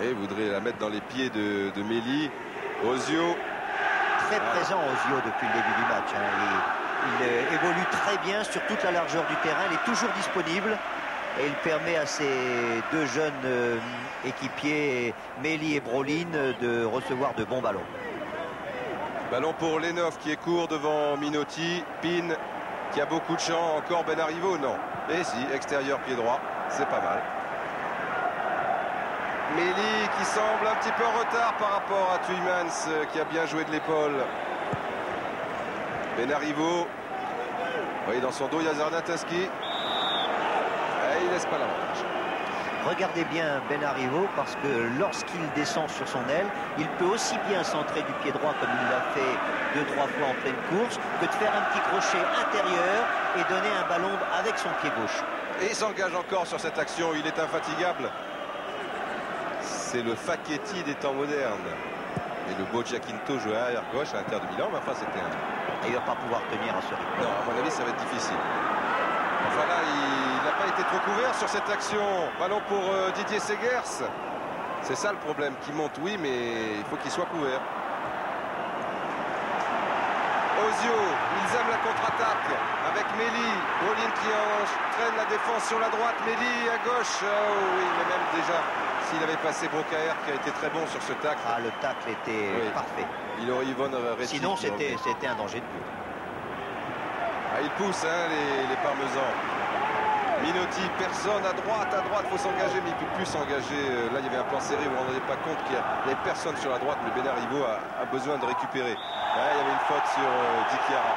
Et voudrait la mettre dans les pieds de Méli. Ozio. Très présent Ozio depuis le début du match. Il évolue très bien sur toute la largeur du terrain. Il est toujours disponible. Et il permet à ses deux jeunes équipiers, Méli et Brolin, de recevoir de bons ballons. Ballon pour Lenov qui est court devant Minotti. Pin qui a beaucoup de champ. Encore Benarivo, non. Et si, extérieur pied droit. C'est pas mal. Méli qui semble un petit peu en retard par rapport à Tuymans qui a bien joué de l'épaule. Benarivo. Vous voyez dans son dos, il y a Zaniateski. Et il laisse pas l'avantage. Regardez bien Benarivo parce que lorsqu'il descend sur son aile, il peut aussi bien centrer du pied droit comme il l'a fait 2-3 fois en pleine course que de faire un petit crochet intérieur et donner un ballon avec son pied gauche. Et il s'engage encore sur cette action, il est infatigable. C'est le Facchetti des temps modernes. Et le Bocciaquinto jouait arrière gauche à l'Inter de Milan, mais enfin c'était un... Et il ne va pas pouvoir tenir à ce rythme. Non, à mon avis, ça va être difficile. Enfin là, il n'a pas été trop couvert sur cette action. Ballon pour Didier Segers. C'est ça le problème, qui monte, oui, mais il faut qu'il soit couvert. Ozio, ils aiment la contre-attaque avec Méli. Brolin qui entraîne la défense sur la droite. Méli à gauche. Oh oui, mais même déjà, s'il avait passé Brocaer qui a été très bon sur ce tacle. Ah, le tacle était parfait. Il aurait Yvonne Réti. Sinon, c'était un danger de but. Ah, il pousse les Parmesans. Minotti, personne à droite, il faut s'engager, mais il ne peut plus s'engager. Là, il y avait un plan serré, vous ne vous rendez pas compte qu'il n'y avait personne sur la droite, mais Benarivo a besoin de récupérer. Là, il y avait une faute sur Di Chiara.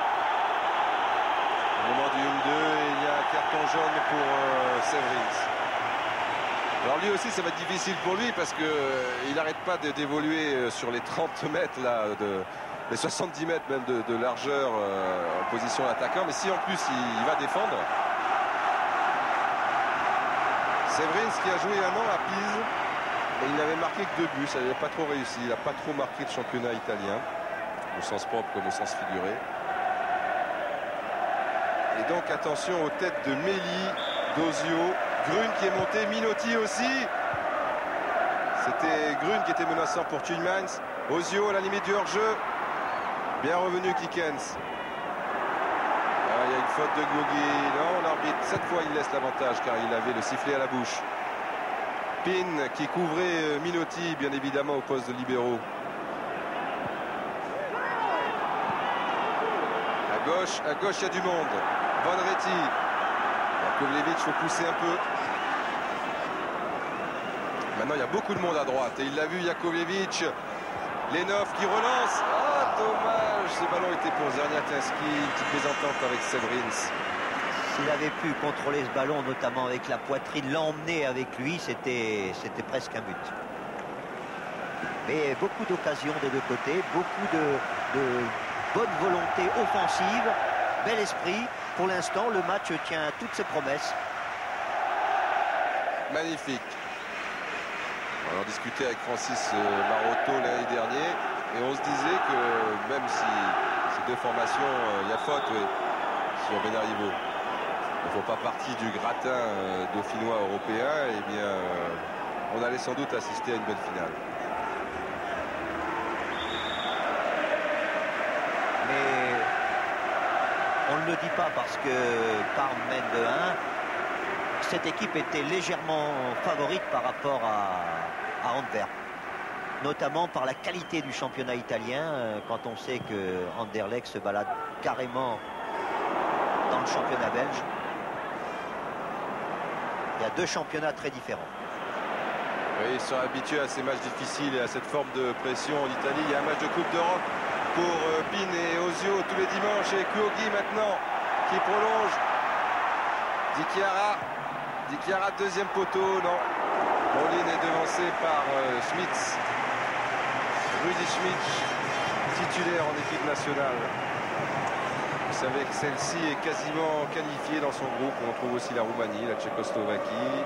Au moment du 1-2, il y a un carton jaune pour Séverine. Alors lui aussi, ça va être difficile pour lui parce qu'il n'arrête pas d'évoluer sur les 30 mètres, là, les 70 mètres même de largeur en position d'attaquant. Mais si en plus il va défendre... Séverine qui a joué un an à Pise et il n'avait marqué que 2 buts, ça n'avait pas trop réussi, il n'a pas trop marqué le championnat italien, au sens propre comme au sens figuré. Et donc attention aux têtes de Méli, d'Ozio, Grune qui est monté, Minotti aussi. C'était Grune qui était menaçant pour Tuymans. Ozio à la limite du hors-jeu. Bien revenu Kikens. Il y a une faute de Gougi. Non, l'arbitre, cette fois, il laisse l'avantage car il avait le sifflet à la bouche. Pin qui couvrait Minotti, bien évidemment, au poste de libéraux. À gauche, il y a du monde. Van Réty. Jakovlevic, il faut pousser un peu. Maintenant, il y a beaucoup de monde à droite. Et il l'a vu, Jakovlevic. Lenov qui relance. Ah, dommage. Ce ballon était pour Zaniateski. Une petite mésentente avec Séverine. S'il avait pu contrôler ce ballon, notamment avec la poitrine, l'emmener avec lui, c'était presque un but. Mais beaucoup d'occasions des deux côtés, beaucoup de bonne volonté offensive, bel esprit. Pour l'instant, le match tient toutes ses promesses. Magnifique. On en discutait avec Francis Marotto l'année dernière et on se disait que même si ces deux formations, il y a faute sur Benarivo, il ne faut pas partie du gratin dauphinois européen, et bien on allait sans doute assister à une belle finale. Mais on ne le dit pas parce que Parme mène de 1. Cette équipe était légèrement favorite par rapport à Antwerp. notamment par la qualité du championnat italien, quand on sait que Anderlecht se balade carrément dans le championnat belge. Il y a deux championnats très différents. Oui, ils sont habitués à ces matchs difficiles et à cette forme de pression en Italie. Il y a un match de Coupe d'Europe pour Pin et Ozio tous les dimanches. Et Kuogi maintenant qui prolonge. Di Chiara, deuxième poteau, non. Brolin est devancé par Schmitz. Rudi Schmitz, titulaire en équipe nationale. Vous savez que celle-ci est quasiment qualifiée dans son groupe. On trouve aussi la Roumanie, la Tchécoslovaquie.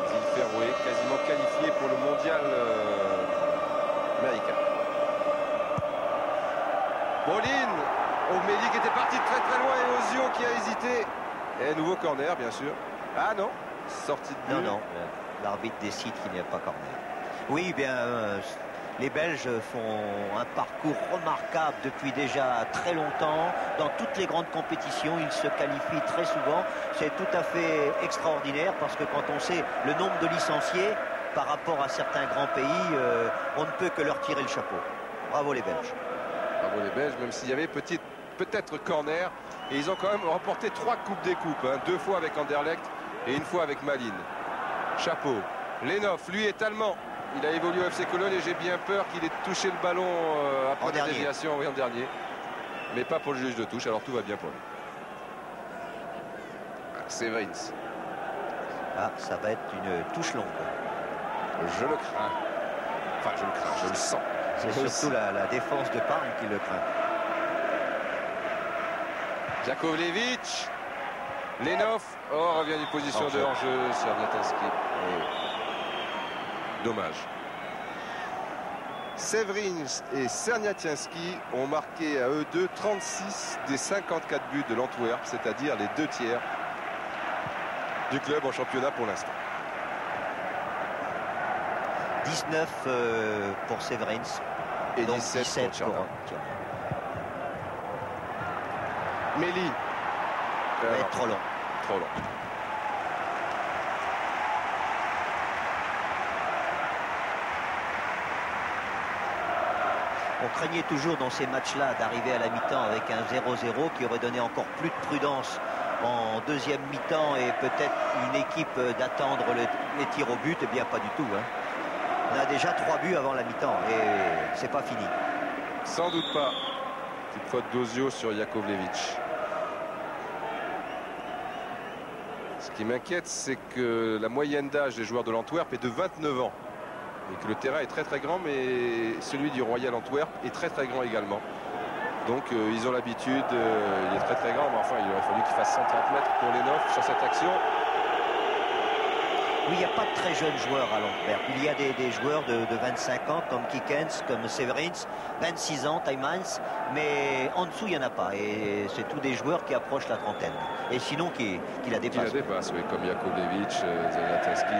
Zilferoué, quasiment qualifié pour le mondial américain. Brolin, O'Meli qui était parti de très très loin et Ozio qui a hésité. Et nouveau corner, bien sûr. Ah non, sortie de but. Non, l'arbitre décide qu'il n'y a pas corner. Oui, bien, les Belges font un parcours remarquable depuis déjà très longtemps. Dans toutes les grandes compétitions, ils se qualifient très souvent. C'est tout à fait extraordinaire parce que quand on sait le nombre de licenciés par rapport à certains grands pays, on ne peut que leur tirer le chapeau. Bravo les Belges. Bravo les Belges, même s'il y avait peut-être corner. Et ils ont quand même remporté 3 coupes des coupes, hein, 2 fois avec Anderlecht et 1 fois avec Malines. Chapeau. Lenov, lui, est allemand. Il a évolué au FC Cologne et j'ai bien peur qu'il ait touché le ballon après la déviation, oui, en dernier. Mais pas pour le juge de touche, alors tout va bien pour lui. Severins. Ah, ça va être une touche longue. Je le crains. Enfin, je le crains, je le sens. C'est surtout la défense de Parme qui le craint. Jakovlevic. Lenov. Oh, revient d'une position de hors-jeu. Serniatinski. Dommage. Severins et Serniatinski ont marqué à eux deux 36 des 54 buts de l'Antwerp, c'est-à-dire les 2 tiers du club en championnat pour l'instant. 19 pour Severins et 17 pour Tchernal. Méli. Ça va être trop long. Trop long. On craignait toujours dans ces matchs-là d'arriver à la mi-temps avec un 0-0 qui aurait donné encore plus de prudence en deuxième mi-temps et peut-être une équipe d'attendre les tirs au but. Eh bien, pas du tout. Hein. On a déjà 3 buts avant la mi-temps et c'est pas fini. Sans doute pas. Petite faute d'Ozio sur Jakovlevic. Ce qui m'inquiète, c'est que la moyenne d'âge des joueurs de l'Antwerp est de 29 ans. Et que le terrain est très très grand, mais celui du Royal Antwerp est très très grand également. Donc ils ont l'habitude, il est très très grand, mais enfin il aurait fallu qu'il fasse 130 mètres pour les 9 sur cette action. Oui, il n'y a pas de très jeunes joueurs à l'Antwerp. Il y a des joueurs de 25 ans comme Kikens, comme Severins, 26 ans, Tijmans, mais en dessous il n'y en a pas. Et c'est tous des joueurs qui approchent la trentaine. Et sinon qui la dépassent. Qui la dépassent, oui, comme Jakovlevic, Zelatinski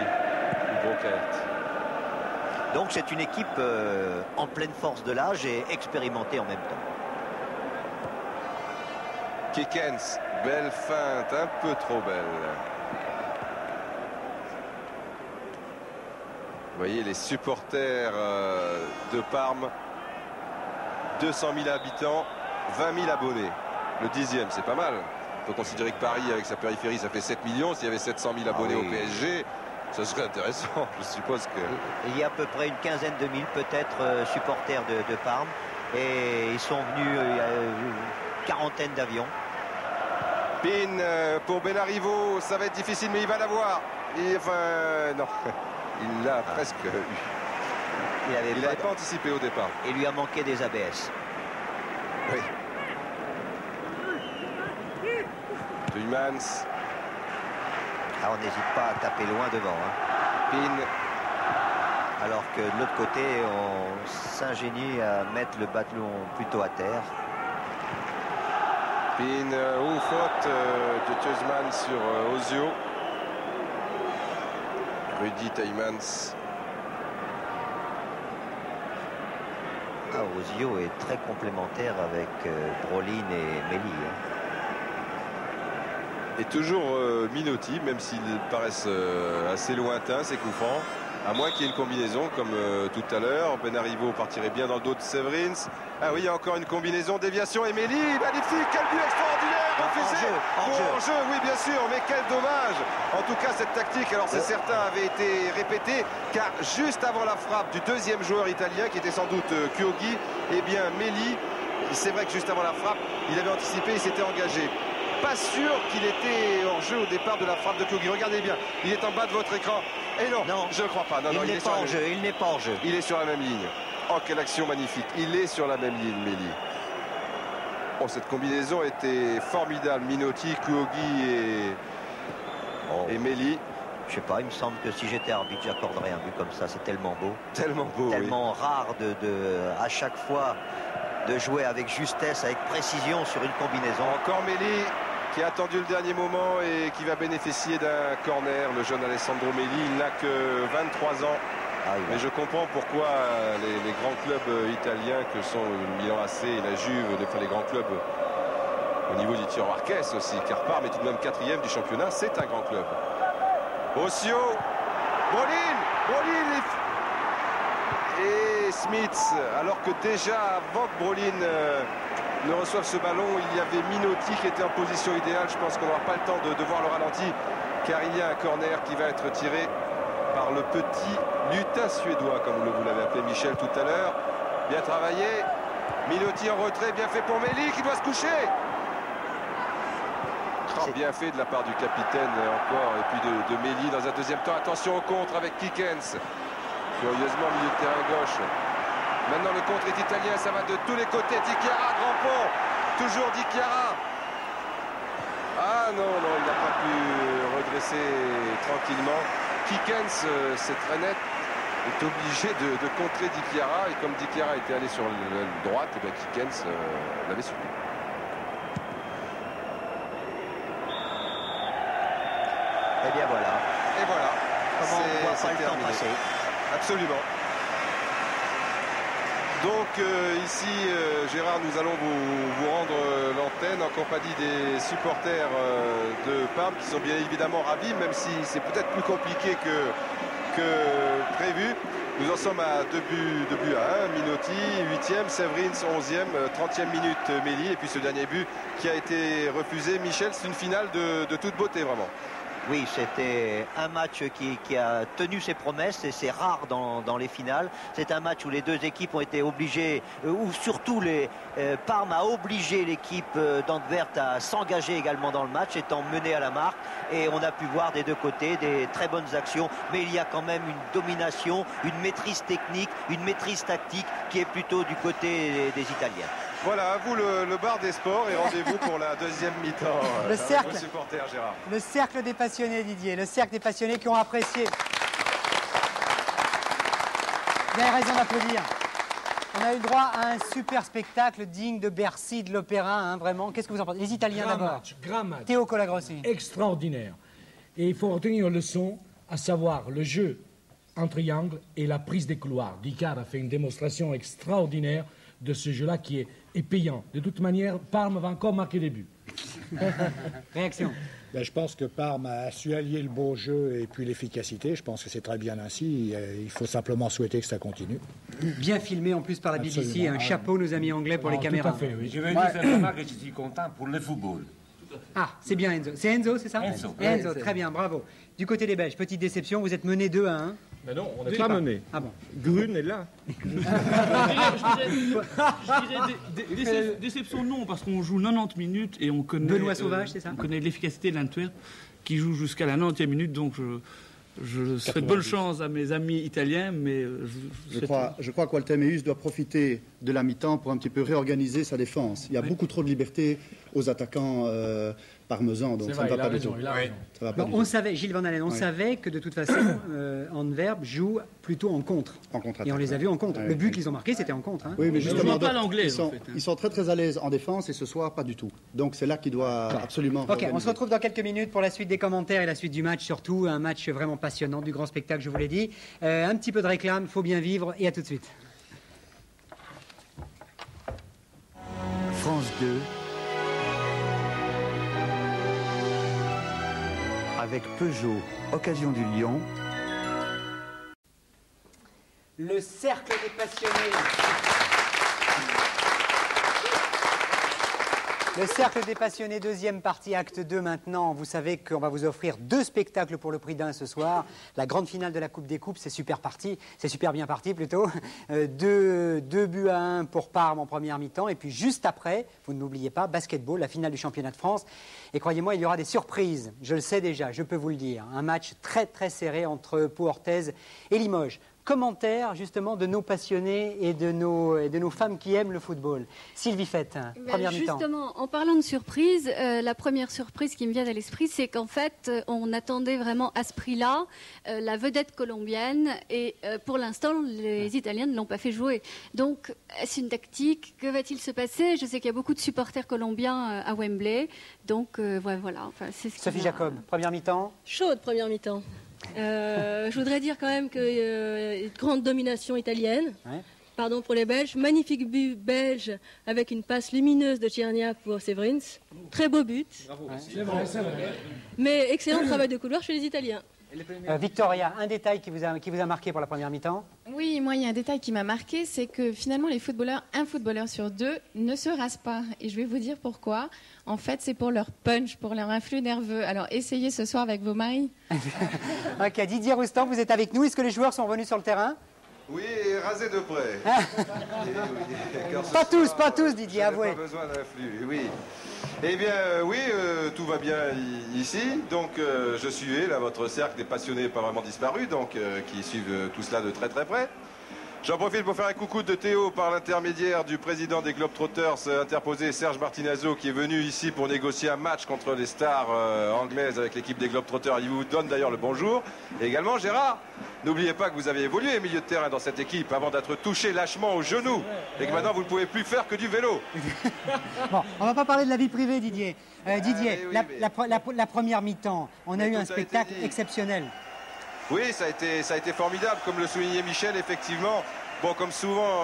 ou Brockert. Donc c'est une équipe en pleine force de l'âge et expérimentée en même temps. Kikens, belle feinte, un peu trop belle. Vous voyez les supporters de Parme, 200 000 habitants, 20 000 abonnés. Le 10e, c'est pas mal. On peut considérer que Paris, avec sa périphérie, ça fait 7 millions. S'il y avait 700 000 abonnés au PSG, ce serait intéressant. Je suppose que... Il y a à peu près une quinzaine de mille, peut-être, supporters de Parme. Et ils sont venus, il y a une quarantaine d'avions. Pin pour Benarivo, ça va être difficile, mais il va l'avoir. Enfin, non. Il l'a presque eu. Il n'avait pas anticipé au départ. Il lui a manqué des ABS. Oui. Tuymans. Ah, on n'hésite pas à taper loin devant. Hein. Pin. Alors que de l'autre côté, on s'ingénie à mettre le ballon plutôt à terre. Pin ou faute de Tuymans sur Ozio. Rudi Tijmans. Ah, Ozio est très complémentaire avec Brolin et Méli. Hein. Et toujours Minotti, même s'ils paraissent assez lointains, ces coups francs. À moins qu'il y ait une combinaison comme tout à l'heure. Benarivo partirait bien dans le dos de Severins. Ah oui, il y a encore une combinaison, déviation. Emery, magnifique, quel but extraordinaire, refusé. En jeu, oui bien sûr, mais quel dommage. En tout cas, cette tactique, alors c'est certain, avait été répétée, car juste avant la frappe du deuxième joueur italien, qui était sans doute Kyogi, eh bien Meli, c'est vrai que juste avant la frappe, il avait anticipé, il s'était engagé. Pas sûr qu'il était hors jeu au départ de la frappe de Kyogi. Regardez bien, il est en bas de votre écran. Et non, je ne crois pas. Non, il n'est pas en jeu, il n'est pas en jeu. Il est sur la même ligne. Oh, quelle action magnifique. Il est sur la même ligne, Meli. Oh, cette combinaison était formidable. Minotti, Kyogi et Meli. Je sais pas, il me semble que si j'étais arbitre, j'accorderais un but comme ça. C'est tellement beau. Tellement beau, tellement rare à chaque fois de jouer avec justesse, avec précision sur une combinaison. Encore Meli qui a attendu le dernier moment et qui va bénéficier d'un corner. Le jeune Alessandro Meli, il n'a que 23 ans. Mais je comprends pourquoi les grands clubs italiens que sont le Milan AC et la Juve, enfin les grands clubs au niveau du Tiro Marquez aussi, car Parme est tout de même 4e du championnat, c'est un grand club. Ossio, Brolin et Smith, alors que déjà avant que Brolin ne reçoive ce ballon, il y avait Minotti qui était en position idéale. Je pense qu'on n'aura pas le temps de voir le ralenti, car il y a un corner qui va être tiré par le petit lutin suédois, comme vous l'avez appelé Michel tout à l'heure. Bien travaillé. Minotti en retrait, bien fait pour Meli qui doit se coucher. Bien fait de la part du capitaine encore, et puis de Meli dans un deuxième temps. Attention au contre avec Kikens. Curieusement, milieu de terrain gauche. Maintenant le contre est italien, ça va de tous les côtés. Di Chiara, grand pont. Toujours Di Chiara. Ah non, il n'a pas pu redresser tranquillement. Kikens, c'est très net, est obligé de contrer Di Chiara. Et comme Di Chiara était allé sur l'aile droite, et bien Kikens l'avait suivi. Et bien voilà. Et voilà. Comment on voit pas le temps passer. Absolument. Donc ici, Gérard, nous allons vous rendre l'antenne en compagnie des supporters de Parme qui sont bien évidemment ravis, même si c'est peut-être plus compliqué que prévu. Nous en sommes à 2 buts à 1. Minotti, 8e, Severins, 11e, 30e minute Meli. Et puis ce dernier but qui a été refusé. Michel, c'est une finale de toute beauté, vraiment. Oui, c'était un match qui a tenu ses promesses et c'est rare dans les finales. C'est un match où les deux équipes ont été obligées, ou surtout Parme a obligé l'équipe d'Antwerp à s'engager également dans le match, étant menée à la marque. Et on a pu voir des deux côtés des très bonnes actions. Mais il y a quand même une domination, une maîtrise technique, une maîtrise tactique qui est plutôt du côté des Italiens. Voilà, à vous le bar des sports et rendez-vous pour la deuxième mi-temps. Le cercle, supporters, Gérard. Le cercle des passionnés, Didier. Le cercle des passionnés qui ont apprécié. Vous avez raison d'applaudir. On a eu droit à un super spectacle digne de Bercy, de l'opéra, hein, vraiment. Qu'est-ce que vous en pensez? Les Italiens d'abord. Grand match. Théo Colagrossi. Extraordinaire. Et il faut retenir une leçon, à savoir le jeu en triangle et la prise des couloirs. Dicard a fait une démonstration extraordinaire de ce jeu-là qui est payant. De toute manière, Parme va encore marquer des buts. Réaction. Ben, je pense que Parme a su allier le beau jeu et puis l'efficacité. Je pense que c'est très bien ainsi. Il faut simplement souhaiter que ça continue. Bien filmé en plus par la BBC. Absolument. Un chapeau, nos amis anglais, pour les caméras. Tout à fait, oui. Je veux dire simplement que je suis content pour le football. Ah, c'est bien Enzo. C'est Enzo, c'est ça? Enzo. Enzo, très bien, bravo. Du côté des Belges, petite déception, vous êtes mené 2-1. Mais non, on n'est pas mené. Ah bon. Grune est là. Je dirais déception non, parce qu'on joue 90 minutes et on connaît... Benoît Sauvage, c'est ça? On connaît l'efficacité de l'Antwerp qui joue jusqu'à la 90e minute, donc je souhaite bonne chance à mes amis italiens, mais je crois que Walter Meus doit profiter de la mi-temps pour un petit peu réorganiser sa défense. Il y a beaucoup trop de liberté aux attaquants parmesans, donc ça ne va pas du tout. On savait, Gilles Van Allen, on savait que de toute façon, Antwerp joue plutôt en contre. Et on les a vus en contre. Le but qu'ils ont marqué, c'était en contre. Hein. Oui, mais justement, pas l'anglais. Ils sont très très à l'aise en défense et ce soir, pas du tout. Donc c'est là qu'il doit absolument... Ok, on se retrouve dans quelques minutes pour la suite des commentaires et la suite du match, surtout un match vraiment passionnant, du grand spectacle, je vous l'ai dit. Un petit peu de réclame, faut bien vivre, et à tout de suite. France 2 avec Peugeot, occasion du Lyon. Le cercle des passionnés. Le cercle des passionnés, deuxième partie, acte 2 maintenant. Vous savez qu'on va vous offrir 2 spectacles pour le prix d'un ce soir. La grande finale de la Coupe des Coupes, c'est super parti, c'est super bien parti plutôt. 2 buts à 1 pour Parme en première mi-temps. Et puis juste après, vous n'oubliez pas, basketball, la finale du championnat de France. Et croyez-moi, il y aura des surprises. Je le sais déjà, je peux vous le dire. Un match très très serré entre Pau Orthez et Limoges. Commentaires justement de nos passionnés et de nos femmes qui aiment le football. Sylvie Fett, première mi-temps. Justement, en parlant de surprise, la première surprise qui me vient à l'esprit, c'est qu'en fait, on attendait vraiment à ce prix-là la vedette colombienne et pour l'instant, les Italiens ne l'ont pas fait jouer. Donc, est-ce une tactique? Que va-t-il se passer? Je sais qu'il y a beaucoup de supporters colombiens à Wembley. Donc, voilà. Enfin, Sophie Jacob, première mi-temps. Chaude première mi-temps. Je voudrais dire quand même une grande domination italienne. Ouais. Pardon pour les Belges. Magnifique but belge avec une passe lumineuse de Tchernia pour Severins. Très beau but. Bravo. Ouais. C'est vrai. Mais excellent travail de couloir chez les Italiens. Victoria, un détail qui vous a marqué pour la première mi-temps? Oui, moi il y a un détail qui m'a marqué, c'est que finalement un footballeur sur 2 ne se rase pas. Et je vais vous dire pourquoi. En fait, c'est pour leur punch, pour leur influx nerveux. Alors essayez ce soir avec vos maris. Ok, Didier Roustan, vous êtes avec nous. Est-ce que les joueurs sont revenus sur le terrain? Oui, rasés de près. Pas tous, Didier, avouez. Pas besoin d'influx, oui. Eh bien, oui, tout va bien ici. Donc, je suivais là votre cercle des passionnés pas vraiment disparus, donc qui suivent tout cela de très très près. J'en profite pour faire un coucou de Théo par l'intermédiaire du président des Globetrotters interposé, Serge Martinazzo, qui est venu ici pour négocier un match contre les stars anglaises avec l'équipe des Globetrotters. Il vous donne d'ailleurs le bonjour. Et également, Gérard, n'oubliez pas que vous avez évolué milieu de terrain dans cette équipe avant d'être touché lâchement au genou et que maintenant vous ne pouvez plus faire que du vélo. Bon, on va pas parler de la vie privée, Didier. Didier, oui, la première mi-temps, on a eu un spectacle exceptionnel. Oui, ça a été formidable, comme le soulignait Michel, effectivement. Bon, comme souvent,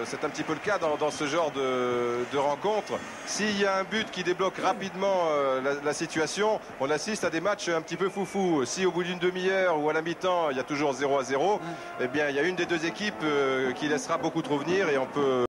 c'est un petit peu le cas dans ce genre de rencontre. S'il y a un but qui débloque rapidement la situation, on assiste à des matchs un petit peu foufou. Si au bout d'une demi-heure ou à la mi-temps, il y a toujours 0-0, eh bien, il y a une des 2 équipes qui laissera beaucoup trop venir et on peut...